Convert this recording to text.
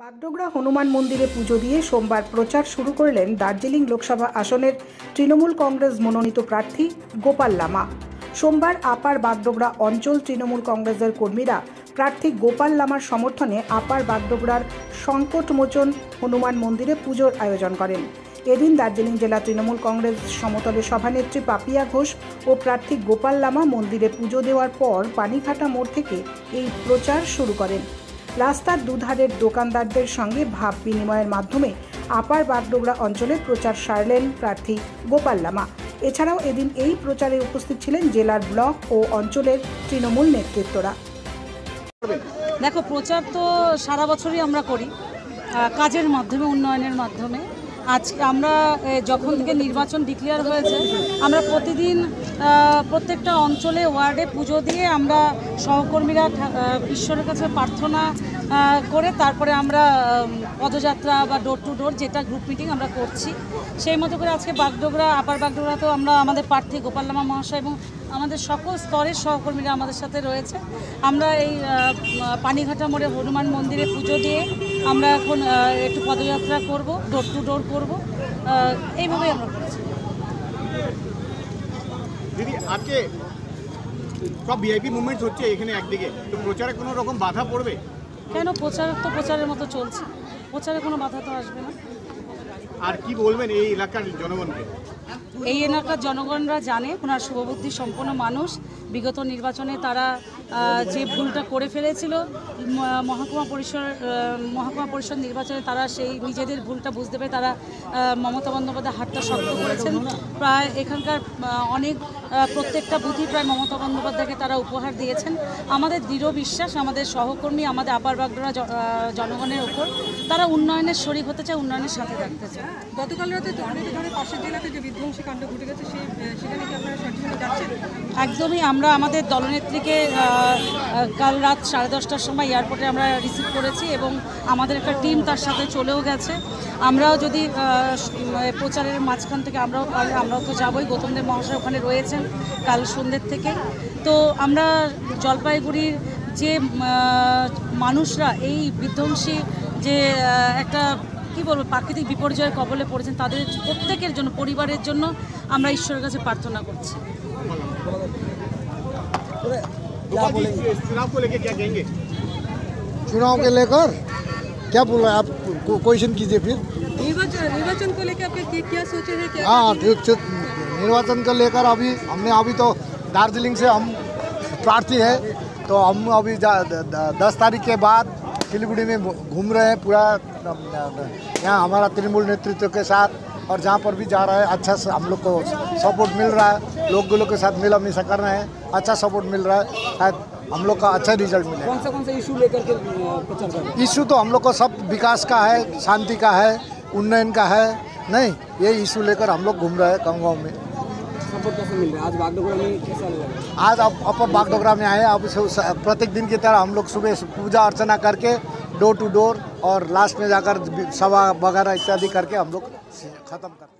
বাগডোগরা হনুমান মন্দিরে পুজো দিয়ে সোমবার প্রচার শুরু করলেন দার্জিলিং লোকসভা আসনের তৃণমূল কংগ্রেস মনোনীত প্রার্থী গোপাল লামা। সোমবার আপার বাগডোগরা অঞ্চল তৃণমূল কংগ্রেসের কর্মীরা প্রার্থী গোপাল লামার সমর্থনে আপার বাগডোগরার সংকটমোচন হনুমান মন্দিরে পুজোর আয়োজন করেন। এদিন দার্জিলিং জেলা তৃণমূল কংগ্রেস সমতলে সভানেত্রী পাপিয়া ঘোষ ও প্রার্থী গোপাল লামা মন্দিরে পুজো দেওয়ার পর পানিঘাটা মোড় থেকে এই প্রচার শুরু করেন। রাস্তার দুধারের দোকানদারদের সঙ্গে ভাব বিনিময়ের মাধ্যমে আপার বাগডোগরা অঞ্চলে প্রচার সারলেন প্রার্থী গোপাল লামা। এছাড়াও এদিন এই প্রচারে উপস্থিত ছিলেন জেলার ব্লক ও অঞ্চলের তৃণমূল নেতৃত্বরা। দেখো, প্রচার তো সারা বছরই আমরা করি, কাজের মাধ্যমে, উন্নয়নের মাধ্যমে। আজকে আমরা যখন থেকে নির্বাচন ডিক্লেয়ার হয়েছে, আমরা প্রতিদিন প্রত্যেকটা অঞ্চলে ওয়ার্ডে পুজো দিয়ে আমরা সহকর্মীরা ঈশ্বরের কাছে প্রার্থনা করে তারপরে আমরা পদযাত্রা বা ডোর টু ডোর যেটা গ্রুপ মিটিং আমরা করছি। সেই মতো করে আজকে বাগডোগরা, আপার বাগডোগরাতেও আমরা আমাদের প্রার্থী গোপাল লামা মহাশয় এবং আমাদের সকল স্তরের সহকর্মীরা আমাদের সাথে রয়েছে। আমরা এই পানিঘাটা মোড়ে হনুমান মন্দিরে পুজো দিয়ে আমরা এখন একটু পদযাত্রা করব, ডোর টু ডোর করব, এইভাবেই আমরা করছি। দিদি, আজকে সব ভিআইপি মুভমেন্টস হচ্ছে এখানে একদিকে, তো প্রচারে কোনো রকম বাধা পড়বে? কেন, প্রচার তো প্রচারের মতো চলছে, প্রচারে কোনো বাধা তো আসবে না। আর কি বলবেন এই এলাকার জনগণকে? এই এলাকার জনগণরা জানে ওনার শুভবুদ্ধি সম্পন্ন মানুষ। বিগত নির্বাচনে তারা যে ভুলটা করে ফেলেছিল মহকুমা পরিষদ নির্বাচনে, তারা সেই নিজেদের ভুলটা বুঝতে পেরে তারা মমতা বন্দ্যোপাধ্যায় হাতটা শক্ত করেছেন। প্রায় এখানকার অনেক প্রত্যেকটা বুথই প্রায় মমতা বন্দ্যোপাধ্যায়কে তারা উপহার দিয়েছেন। আমাদের দৃঢ় বিশ্বাস, আমাদের সহকর্মী, আমাদের আপার বাগডোগরা জনগণের ওপর তারা উন্নয়নের শরিক হতে চায়, উন্নয়নের সাথে থাকতে চায়। গতকাল রাতে পাশের জেলাতে যে বিধ্বংসী কাণ্ড ঘটে গেছে, সেখানে কি আপনারা সঠিক যাচ্ছেন? একদমই। আমরা আমাদের দলনেত্রীকে কাল রাত 10:30টার সময় এয়ারপোর্টে আমরা রিসিভ করেছি এবং আমাদের একটা টিম তার সাথে চলেও গেছে। আমরাও যদি প্রচারের মাঝখান থেকে আমরাও তো যাবই। গৌতম দেব মহাশয় ওখানে রয়েছেন কাল সন্ধ্যের থেকে। তো আমরা জলপাইগুড়ির যে মানুষরা এই বিধ্বংসী যে একটা কি বলবো প্রাকৃতিক বিপর্যয়ের কবলে পড়েছেন, তাদের প্রত্যেকের জন্য, পরিবারের জন্য আমরা ঈশ্বরের কাছে প্রার্থনা করছি। चुनाव के लेकर क्या बोल रहे हैं आप? क्वेश्चन कीजिए फिर। निर्वाचन को लेकर आपके क्या सोचे हैं? हाँ, निर्वाचन को लेकर हमने अभी तो दार्जिलिंग से हम प्रार्थी है, तो हम अभी 10 तारीख के बाद सिलीगुड़ी में घूम रहे हैं पूरा यहाँ हमारा तृणमूल नेतृत्व के साथ, और जहाँ पर भी जा रहा है अच्छा से हम लोग को सपोर्ट मिल रहा है। लोगों के साथ मिला मिशा कर रहे हैं, अच्छा सपोर्ट मिल रहा है। शायद हम लोग का अच्छा रिजल्ट मिले। कौन सा इशू लेकर के प्रचार कर रहे हैं? इशू तो हम लोग को सब विकास का है, शांति का है, उन्नयन का है। नहीं, ये इशू लेकर हम लोग घूम रहे हैं गाँव में। सपोर्ट कैसे मिल रहा है? आज बागडोगरा में कैसा लगा? आज अपर बागडोगरा में आए। अब प्रत्येक दिन की तरह हम लोग सुबह पूजा अर्चना करके डोर टू डोर और लास्ट में जाकर सभा वगैरह इत्यादि करके हम लोग खत्म करते हैं।